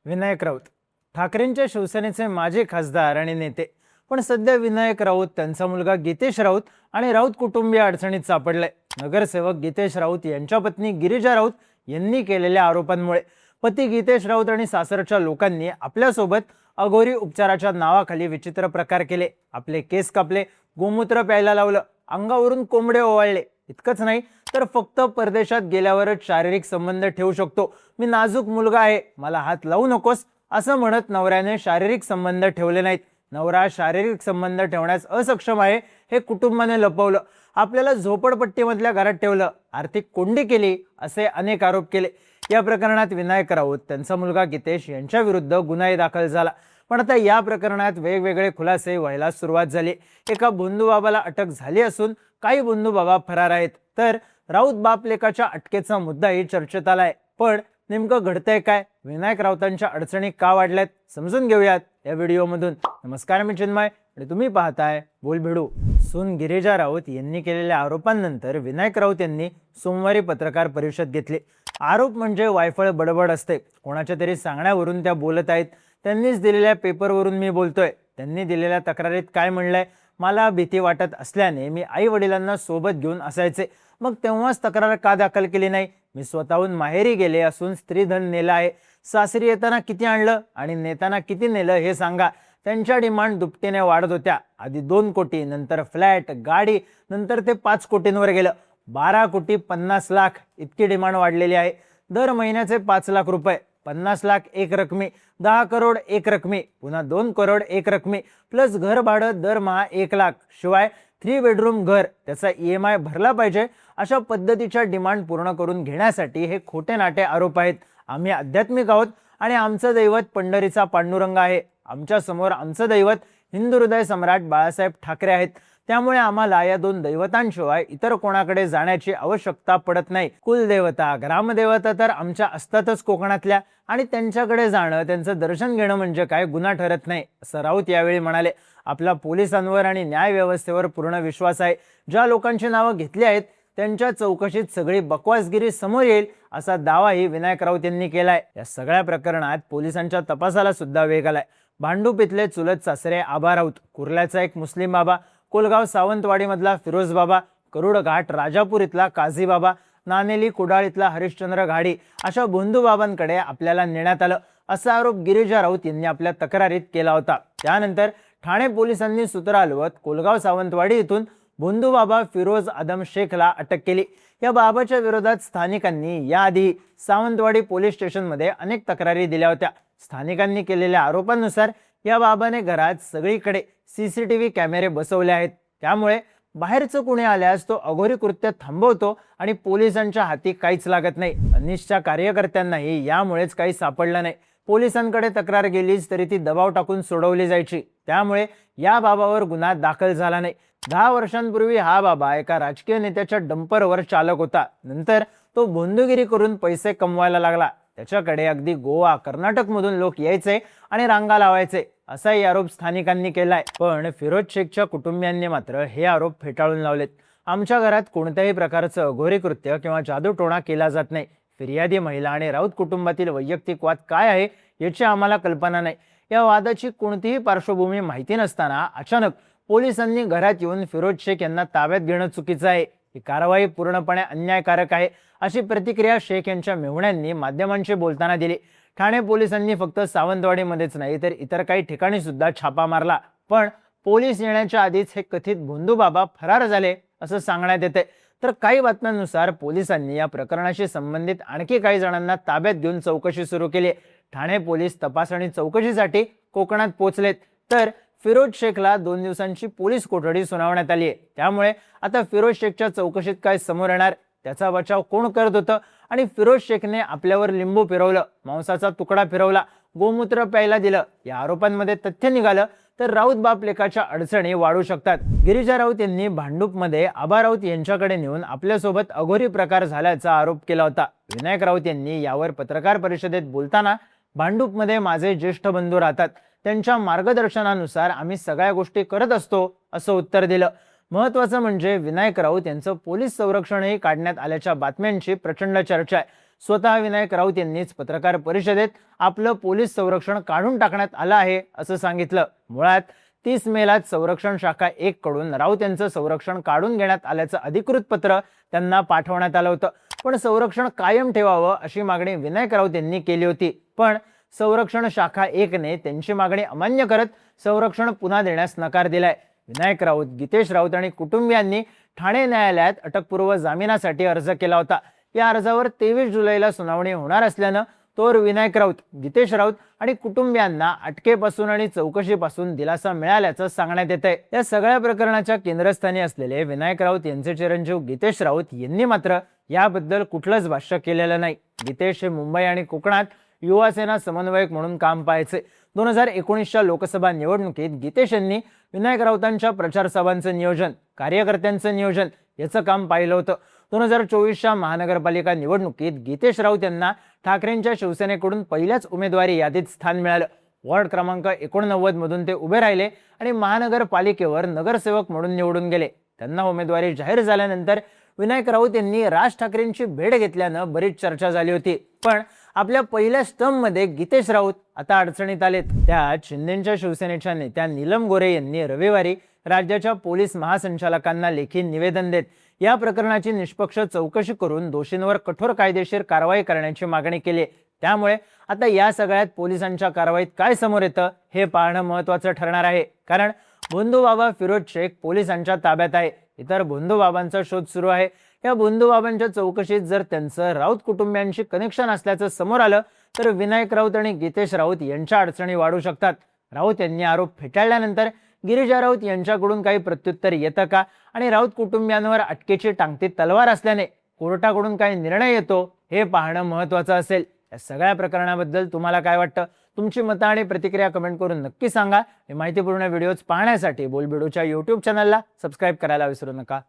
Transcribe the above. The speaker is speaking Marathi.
विनायक राऊत ठाकरेंच्या शिवसेनेचे माजी खासदार आणि नेते, पण सध्या विनायक राऊत, त्यांचा मुलगा गीतेश राऊत आणि राऊत कुटुंबीय अडचणीत सापडले. नगरसेवक गीतेश राऊत यांच्या पत्नी गिरिजा राऊत यांनी केलेल्या आरोपांमुळे पती गीतेश राऊत आणि सासरच्या लोकांनी आपल्यासोबत अघोरी उपचाराच्या नावाखाली विचित्र प्रकार केले. आपले केस कापले, गोमूत्र प्यायला लावलं, अंगावरून कोंबडे ओवाळले. इतकंच नाही तर फक्त परदेशात गेल्यावरच शारीरिक संबंध ठेवू शकतो, मी नाजूक मुलगा आहे, मला हात लावू नकोस असं म्हणत नवऱ्याने शारीरिक संबंध ठेवले नाहीत. नवरा शारीरिक संबंध ठेवण्यास असक्षम आहे हे कुटुंबाने लपवलं, आपल्याला झोपडपट्टीमधल्या घरात ठेवलं, आर्थिक कोंडी केली असे अनेक आरोप केले. या प्रकरणात विनायक राऊत, त्यांचा मुलगा गीतेश यांच्या विरुद्ध गुन्हाही दाखल झाला. पण आता या प्रकरणात वेगवेगळे खुलासे व्हायला सुरुवात झाली. एका बंधुबाबाला अटक झाली असून काही बंधुबाबा फरार आहेत, तर राऊत बाप लेकाच्या अटकेचा मुद्दाही चर्चेत आलाय. पण नेमकं घडतंय काय? विनायक राऊतांच्या अडचणी का वाढल्यात? समजून घेऊयात या व्हिडिओमधून. नमस्कार, मी चिन्मय आणि तुम्ही पाहताय बोलभिडू. सून गिरिजा राऊत यांनी केलेल्या आरोपांनंतर विनायक राऊत यांनी सोमवारी पत्रकार परिषद घेतली. आरोप म्हणजे वायफळ बडबड असते, कोणाच्या तरी सांगण्यावरून त्या बोलत आहेत. त्यांनीच दिलेल्या पेपरवरून मी बोलतोय. त्यांनी दिलेल्या तक्रारीत काय म्हणलंय? मला भीती वाटत असल्याने मी आई वडिलांना सोबत घेऊन असायचे, मग तेव्हाच तक्रार का दाखल केली नाही? मी स्वतःहून माहेरी गेले असून स्त्रीधन नेलं आहे. सासरी येताना किती आणलं आणि नेताना किती नेलं हे सांगा. त्यांच्या डिमांड दुपटीने वाढत होत्या. आधी 2 कोटी, नंतर फ्लॅट, गाडी, नंतर ते 5 कोटींवर गेलं. 12 कोटी 50 लाख इतकी डिमांड वाढलेली आहे. दर महिन्याचे 5 लाख रुपये, 50 लाख एक रकमी, 10 करोड एक रकमी, पुन्हा 2 करोड एक रकमी, प्लस घर भाडं दरमहा 1 लाख, शिवाय 3 बेडरूम घर, त्याचा EMI भरला पाहिजे. अशा पद्धतीच्या डिमांड पूर्ण करून घेण्यासाठी हे खोटे नाटे आरोप आहेत. आम्ही आध्यात्मिक आहोत आणि आमचं दैवत पंढरीचा पांडुरंग आहे. आमच्या समोर आमचं दैवत हिंदू हृदय सम्राट बाळासाहेब ठाकरे आहेत. त्यामुळे आम्हाला या 2 दैवतांशिवाय इतर कोणाकडे जाण्याची आवश्यकता पडत नाही. कुलदेवता, ग्रामदेवता तर आमच्या असतातच कोकणातल्या, आणि त्यांच्याकडे जाणं, त्यांचं दर्शन घेणं म्हणजे काय गुन्हा ठरत नाही, असं राऊत यावेळी म्हणाले. आपला पोलिसांवर आणि न्याय व्यवस्थेवर पूर्ण विश्वास आहे. ज्या लोकांची नावं घेतली आहेत त्यांच्या चौकशीत सगळी बकवासगिरी समोर येईल असा दावाही विनायक राऊत यांनी केलाय. या सगळ्या प्रकरणात पोलिसांच्या तपासाला सुद्धा वेग आलाय. भांडूप इथले चुलत सासरे आबा राऊत, कुर्ल्याचा एक मुस्लिम बाबा, कोलगाव सावंतवाडीमधला फिरोज बाबा, करुड घाट राजापूर इथला काझी बाबा, नानेली कुडाळ इथला हरिश्चंद्र घाडी अशा बंधुबाबांकडे आपल्याला नेण्यात आलं असा आरोप गिरिजा राऊत यांनी आपल्या तक्रारीत केला होता. त्यानंतर ठाणे पोलिसांनी सूत्र हलवत कोलगाव सावंतवाडी इथून बंधुबाबा फिरोज आदम शेखला अटक केली. या बाबाच्या विरोधात स्थानिकांनी याआधी सावंतवाडी पोलीस स्टेशनमध्ये अनेक तक्रारी दिल्या होत्या. स्थानिकांनी केलेल्या आरोपांनुसार या बाबाने घरात सगळीकडे CCTV कॅमेरे बसवले आहेत. त्यामुळे बाहेरचं कुणी आल्यास तो अघोरी कृत्य थांबवतो आणि पोलिसांच्या हाती काहीच लागत नाही. अनिशच्या कार्यकर्त्यांनाही यामुळेच काही सापडलं नाही. पोलिसांकडे तक्रार गेलीच तरी ती दबाव टाकून सोडवली जायची. त्यामुळे या बाबावर गुन्हा दाखल झाला नाही. 10 वर्षांपूर्वी हा बाबा एका राजकीय नेत्याच्या डंपरवर चालक होता. नंतर तो भोंदूगिरी करून पैसे कमवायला लागला. त्याच्याकडे अगदी गोवा, कर्नाटक मधून लोक यायचे आणि रांगा लावायचे असाही आरोप स्थानिकांनी केलाय. पण फिरोज शेखच्या कुटुंबियांनी मात्र हे आरोप फेटाळून लावलेत. आमच्या घरात कोणत्याही प्रकारचं अघोरी कृत्य किंवा जादूटोणा केला जात नाही. फिर्यादी महिला आणि राऊत कुटुंबातील वैयक्तिक वाद काय आहे याची आम्हाला कल्पना नाही. या वादाची कोणतीही पार्श्वभूमी माहिती नसताना अचानक पोलिसांनी घरात येऊन फिरोज शेख यांना ताब्यात घेणं चुकीचं आहे. ही कारवाई पूर्णपणे अन्यायकारक आहे अशी प्रतिक्रिया शेख यांच्या मेहुण्यांनी माध्यमांशी बोलताना दिली. ठाणे पोलिसांनी फक्त सावंतवाडीमध्येच नाही तर इतर काही ठिकाणी सुद्धा छापा मारला. पण पोलीस येण्याच्या आधीच हे कथित भोंदूबाबा फरार झाले असं सांगण्यात येते. तर काही बातम्यांनुसार पोलिसांनी या प्रकरणाशी संबंधित आणखी काही जणांना ताब्यात घेऊन चौकशी सुरू केली. ठाणे पोलीस तपास आणि चौकशीसाठी कोकणात पोहोचलेत. तर फिरोज शेखला 2 दिवसांची पोलीस कोठडी सुनावण्यात आली आहे. त्यामुळे आता फिरोज शेखच्या चौकशीत काय समोर येणार, त्याचा बचाव कोण करत होतं आणि फिरोज शेखने आपल्यावर लिंबू फिरवलं, मांसाचा तुकडा फिरवला, गोमूत्र प्यायला दिलं, या आरोपांमध्ये तथ्य निघालं तर राऊत बाप लेकाच्या अडचणी वाढू शकतात. गिरिजा राऊत यांनी भांडूपमध्ये आबा राऊत यांच्याकडे नेऊन आपल्यासोबत अघोरी प्रकार झाल्याचा आरोप केला होता. विनायक राऊत यांनी यावर पत्रकार परिषदेत बोलताना भांडूपमध्ये माझे ज्येष्ठ बंधू राहतात, त्यांच्या मार्गदर्शनानुसार आम्ही सगळ्या गोष्टी करत असतो असं उत्तर दिलं. महत्त्वाचं म्हणजे विनायक राऊत यांचं पोलीस संरक्षणही काढण्यात आल्याच्या बातम्यांची प्रचंड चर्चा आहे. स्वतः विनायक राऊत यांनीच पत्रकार परिषदेत आपलं पोलीस संरक्षण काढून टाकण्यात आलं आहे असं सांगितलं. मुळात 30 मेलाच संरक्षण शाखा 1 कडून राऊत यांचं संरक्षण काढून घेण्यात आल्याचं अधिकृत पत्र त्यांना पाठवण्यात आलं होतं. पण संरक्षण कायम ठेवावं अशी मागणी विनायक राऊत यांनी केली होती. पण संरक्षण शाखा 1 ने त्यांची मागणी अमान्य करत संरक्षण पुन्हा देण्यास नकार दिलाय. विनायक राऊत, गीतेश राऊत आणि कुटुंबियांनी ठाणे न्यायालयात अटकपूर्व जामिनासाठी अर्ज केला होता. या अर्जावर 23 जुलैला सुनावणी होणार असल्यानं तोवर विनायक राऊत, गीतेश राऊत आणि कुटुंबियांना अटकेपासून आणि चौकशीपासून दिलासा मिळाल्याचं सांगण्यात येतंय. या सगळ्या प्रकरणाच्या केंद्रस्थानी असलेले विनायक राऊत यांचे चिरंजीव गीतेश राऊत यांनी मात्र याबद्दल कुठलंच भाष्य केलेलं नाही. गीतेश हे मुंबई आणि कोकणात युवासेना समन्वयक म्हणून काम पाहायचे. 2019च्या लोकसभा निवडणुकीत गीतेश यांनी विनायक राऊतांच्या प्रचार सभांचं नियोजन, कार्यकर्त्यांचं नियोजन याचं काम पाहिलं होतं. 2024च्या महानगरपालिका निवडणुकीत गीतेश राऊत यांना ठाकरेंच्या शिवसेनेकडून पहिल्याच उमेदवारी यादीत स्थान मिळालं. वॉर्ड क्रमांक 89 मधून ते उभे राहिले आणि महानगरपालिकेवर नगरसेवक म्हणून निवडून गेले. त्यांना उमेदवारी जाहीर झाल्यानंतर विनायक राऊत यांनी राज ठाकरेंची भेट घेतल्यानं बरीच चर्चा झाली होती. पण आपल्या पहिल्या स्टंपमध्ये गीतेश राऊत आता अडचणीत आलेत. त्यात शिंदेच्या शिवसेनेच्या नेत्या नीलम गोरे यांनी रविवारी राज्याच्या पोलीस महासंचालकांना लेखी निवेदन देत या प्रकरणाची निष्पक्ष चौकशी करून दोषींवर कठोर कायदेशीर कारवाई करण्याची मागणी केली. त्यामुळे आता या सगळ्यात पोलिसांच्या कारवाईत काय समोर येतं हे पाहणं महत्त्वाचं ठरणार आहे. कारण भोंदूबाबा फिरोज शेख पोलिसांच्या ताब्यात आहे. इतर भोंदूबाबांचा शोध सुरू आहे. या भोंदूबाबांच्या चौकशीत जर त्यांचं राऊत कुटुंबियांशी कनेक्शन असल्याचं समोर आलं तर विनायक राऊत आणि गीतेश राऊत यांच्या अडचणी वाढू शकतात. राऊत यांनी आरोप फेटाळल्यानंतर गिरिजा राऊत यांच्याकडून काही प्रत्युत्तर येतं का आणि राऊत कुटुंबियांवर अटकेची टांगती तलवार असल्याने कोर्टाकडून काही निर्णय येतो हे पाहणं महत्त्वाचं असेल. या सगळ्या प्रकरणाबद्दल तुम्हाला काय वाटतं? तुमची मतं आणि प्रतिक्रिया कमेंट करून नक्की सांगा. हे माहितीपूर्ण व्हिडिओज पाहण्यासाठी बोलबिडूच्या YouTube चॅनलला सबस्क्राईब करायला विसरू नका.